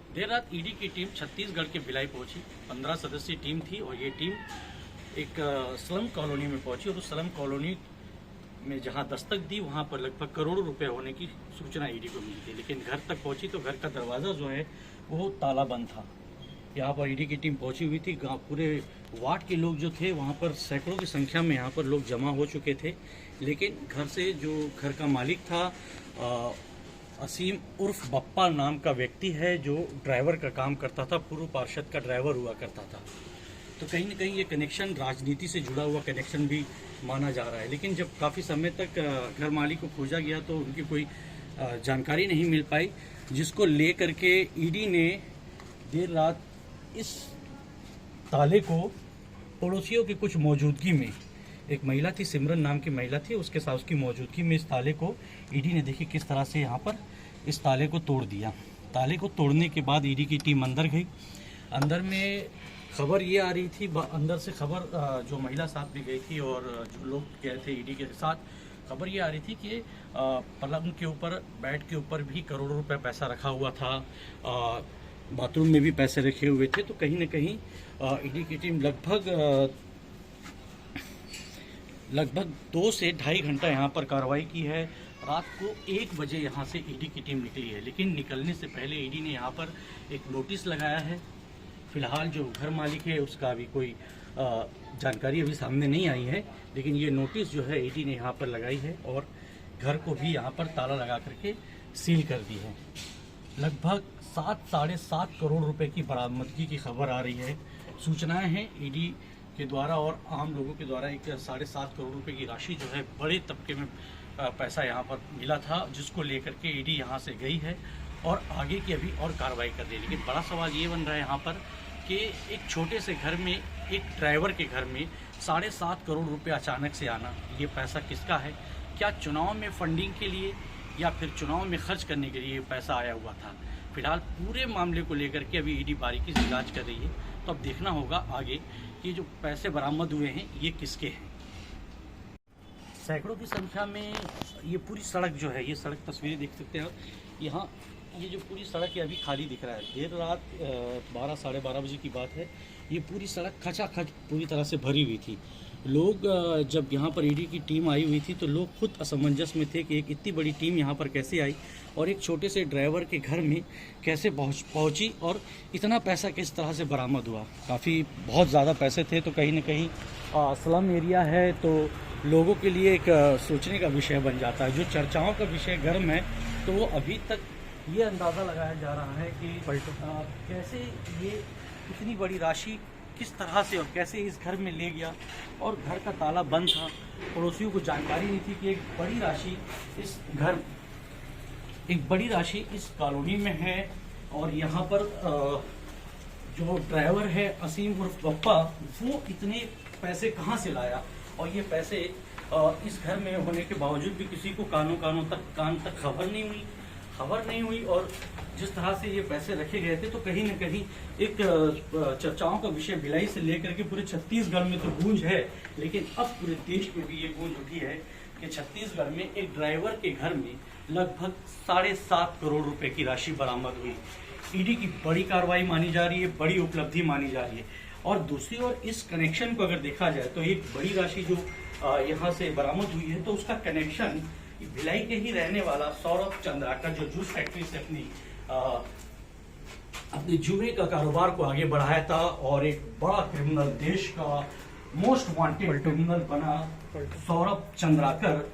देर रात ईडी की टीम छत्तीसगढ़ के भिलाई पहुंची। 15 सदस्यीय टीम थी और ये टीम एक स्लम कॉलोनी में पहुंची और उस स्लम कॉलोनी में जहां दस्तक दी वहां पर लगभग करोड़ों रुपए होने की सूचना ईडी को मिली थी। लेकिन घर तक पहुंची तो घर का दरवाज़ा जो है वो ताला बंद था। यहाँ पर ईडी की टीम पहुंची हुई थी। पूरे वार्ड के लोग जो थे वहाँ पर सैकड़ों की संख्या में यहाँ पर लोग जमा हो चुके थे। लेकिन घर से जो घर का मालिक था असीम उर्फ बप्पा नाम का व्यक्ति है जो ड्राइवर का काम करता था, पूर्व पार्षद का ड्राइवर हुआ करता था। तो कहीं ना कहीं ये कनेक्शन राजनीति से जुड़ा हुआ कनेक्शन भी माना जा रहा है। लेकिन जब काफ़ी समय तक घर मालिक को खोजा गया तो उनकी कोई जानकारी नहीं मिल पाई, जिसको ले करके ईडी ने देर रात इस ताले को पड़ोसियों की कुछ मौजूदगी में, एक महिला थी, सिमरन नाम की महिला थी, उसके साथ उसकी मौजूदगी में इस ताले को ईडी ने देखी किस तरह से यहाँ पर इस ताले को तोड़ दिया। ताले को तोड़ने के बाद ईडी की टीम अंदर गई। अंदर में खबर ये आ रही थी, अंदर से खबर जो महिला साथ भी गई थी और जो लोग गए थे ईडी के साथ, खबर ये आ रही थी कि पलंग के ऊपर, बेड के ऊपर भी करोड़ों रुपए पैसा रखा हुआ था, बाथरूम में भी पैसे रखे हुए थे। तो कहीं ना कहीं ईडी की टीम लगभग 2 से ढाई घंटा यहाँ पर कार्रवाई की है। रात को 1 बजे यहाँ से ईडी की टीम निकली है। लेकिन निकलने से पहले ईडी ने यहाँ पर एक नोटिस लगाया है। फिलहाल जो घर मालिक है उसका अभी कोई जानकारी अभी सामने नहीं आई है, लेकिन ये नोटिस जो है ईडी ने यहाँ पर लगाई है और घर को भी यहाँ पर ताला लगा करके सील कर दी है। लगभग 7 साढ़े 7 करोड़ रुपए की बरामदगी की खबर आ रही है। सूचनाएं हैं ईडी के द्वारा और आम लोगों के द्वारा एक 7.5 करोड़ रुपए की राशि जो है बड़े तबके में पैसा यहाँ पर मिला था, जिसको लेकर के ईडी यहाँ से गई है और आगे की अभी और कार्रवाई कर रही है। लेकिन बड़ा सवाल ये बन रहा है यहाँ पर कि एक छोटे से घर में, एक ड्राइवर के घर में 7.5 करोड़ रुपए अचानक से आना, ये पैसा किसका है? क्या चुनाव में फंडिंग के लिए या फिर चुनाव में खर्च करने के लिए ये पैसा आया हुआ था? फिलहाल पूरे मामले को लेकर के अभी ईडी बारीकी से जांच कर रही है। तो अब देखना होगा आगे कि जो पैसे बरामद हुए हैं ये किसके हैं। सैकड़ों की संख्या में ये पूरी सड़क जो है, ये सड़क तस्वीरें देख सकते हैं आप। यहाँ ये जो पूरी सड़क है अभी खाली दिख रहा है। देर रात 12 साढ़े 12 बजे की बात है। ये पूरी सड़क खचाखच पूरी तरह से भरी हुई थी। लोग जब यहाँ पर ईडी की टीम आई हुई थी तो लोग खुद असमंजस में थे कि एक इतनी बड़ी टीम यहाँ पर कैसे आई और एक छोटे से ड्राइवर के घर में कैसे पहुँची और इतना पैसा किस तरह से बरामद हुआ। बहुत ज़्यादा पैसे थे। तो कहीं ना कहीं स्लम एरिया है तो लोगों के लिए एक सोचने का विषय बन जाता है। जो चर्चाओं का विषय गर्म है तो वो अभी तक ये अंदाज़ा लगाया जा रहा है कि कैसे ये इतनी बड़ी राशि किस तरह से और कैसे इस घर में ले गया और घर का ताला बंद था। पड़ोसियों को जानकारी नहीं थी कि एक बड़ी राशि इस कॉलोनी में है और यहाँ पर जो ड्राइवर है असीम उर्फ बप्पा, वो इतने पैसे कहाँ से लाया और ये पैसे इस घर में होने के बावजूद भी किसी को कान तक खबर नहीं हुई और जिस तरह से ये पैसे रखे गए थे तो कहीं न कहीं एक चर्चाओं का विषय भिलाई से लेकर के पूरे छत्तीसगढ़ में तो गूंज है। लेकिन अब पूरे देश में भी ये गूंज उठी है कि छत्तीसगढ़ में एक ड्राइवर के घर में लगभग 7.5 करोड़ रुपए की राशि बरामद हुई। ईडी की बड़ी कार्रवाई मानी जा रही है, बड़ी उपलब्धि मानी जा रही है। और दूसरी ओर इस कनेक्शन को अगर देखा जाए तो एक बड़ी राशि जो यहाँ से बरामद हुई है तो उसका कनेक्शन भिलाई के ही रहने वाला सौरभ चंद्राकर, जो जूस फैक्ट्री से अपने जुए का कारोबार को आगे बढ़ाया था और एक बड़ा क्रिमिनल, देश का मोस्ट वांटेड क्रिमिनल बना सौरभ चंद्राकर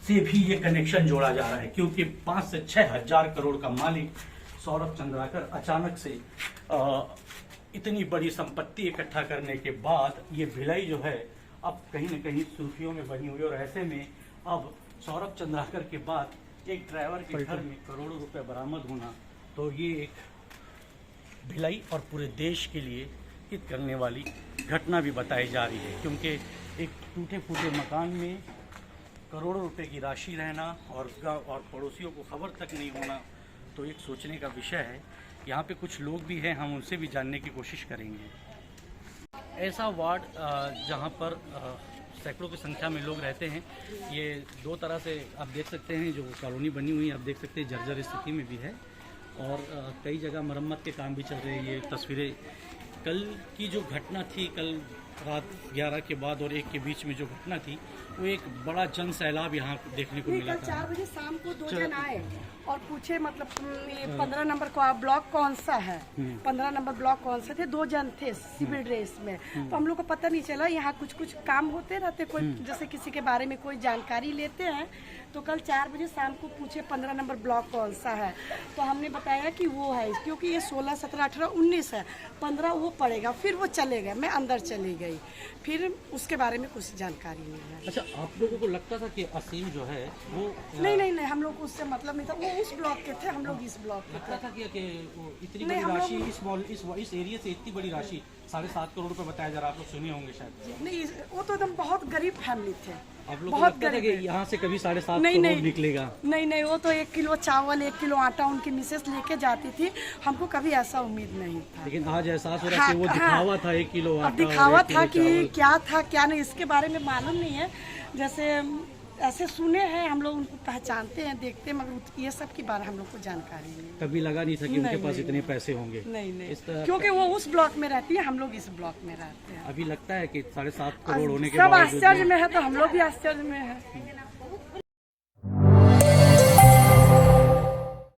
से भी ये कनेक्शन जोड़ा जा रहा है। क्योंकि 5 से 6 हजार करोड़ का मालिक सौरभ चंद्राकर अचानक से इतनी बड़ी संपत्ति इकट्ठा करने के बाद ये भिलाई जो है अब कहीं न कहीं सुर्खियों में बनी हुई। और ऐसे में अब सौरभ चंद्राकर के बाद एक ड्राइवर के घर में करोड़ों रुपए बरामद होना, तो ये एक भिलाई और पूरे देश के लिए हित करने वाली घटना भी बताई जा रही है। क्योंकि एक टूटे फूटे मकान में करोड़ों रुपए की राशि रहना और पड़ोसियों को खबर तक नहीं होना, तो एक सोचने का विषय है। यहाँ पे कुछ लोग भी हैं, हम उनसे भी जानने की कोशिश करेंगे। ऐसा वार्ड जहाँ पर सैकड़ों की संख्या में लोग रहते हैं, ये 2 तरह से आप देख सकते हैं। जो कॉलोनी बनी हुई है आप देख सकते हैं जर्जर स्थिति में भी है और कई जगह मरम्मत के काम भी चल रहे हैं। ये तस्वीरें कल की जो घटना थी, कल रात 11 के बाद और 1 के बीच में जो घटना थी, वो एक बड़ा जन सैलाब यहाँ देखने को मिला कल था। 4 बजे शाम को 2 जन आए और पूछे मतलब ये 15 नंबर का ब्लॉक कौन सा है, 15 नंबर ब्लॉक कौन सा थे। 2 जन थे सिविल ड्रेस में। तो हम लोग को पता नहीं चला। यहाँ कुछ काम होते रहते, कोई जैसे किसी के बारे में कोई जानकारी लेते हैं। तो कल 4 बजे शाम को पूछे 15 नंबर ब्लॉक कौन सा है, तो हमने बताया कि वो है, क्योंकि ये 16, 17, 18, 19 है, 15 वो पड़ेगा। फिर वो चले गए, मैं अंदर चली गई, फिर उसके बारे में कुछ जानकारी नहीं है। अच्छा, आप लोगों को लगता था कि असीम जो है वो नहीं, हम लोग को उससे मतलब नहीं था। वो उस ब्लॉक के थे, हम लोग इस ब्लॉक के लगता थे। था कि वो इतनी बड़ी राशि इस एरिया से इतनी बड़ी राशि 7.5 करोड़ रुपए बताया जा रहा है, आप लोग सुने होंगे शायद। नहीं, वो तो एकदम बहुत गरीब फैमिली थे। आप लोग को बहुत लगता था कि गरीब। यहाँ से कभी 7.5 नहीं, करोड़ नहीं। निकलेगा? नहीं, वो तो 1 किलो चावल, 1 किलो आटा उनकी मिसेस लेके जाती थी। हमको कभी ऐसा उम्मीद नहीं था। लेकिन आज एहसास हो रहा है कि वो दिखावा था 1 किलो आटा अब और दिखावा 1 किलो था कि चावल। क्या था क्या नहीं, इसके बारे में मालूम नहीं है। जैसे ऐसे सुने हैं, हम लोग उनको पहचानते हैं, देखते हैं, मगर ये सब के बारे में हम लोग को जानकारी नहीं है। कभी लगा नहीं था कि उनके नहीं, पास नहीं, इतने पैसे होंगे। नहीं, इस तरह क्योंकि वो उस ब्लॉक में रहती है, हम लोग इस ब्लॉक में रहते हैं। अभी लगता है कि 7.5 करोड़ होने के सब बावजूद आश्चर्य में है, तो हम लोग भी आश्चर्य में है।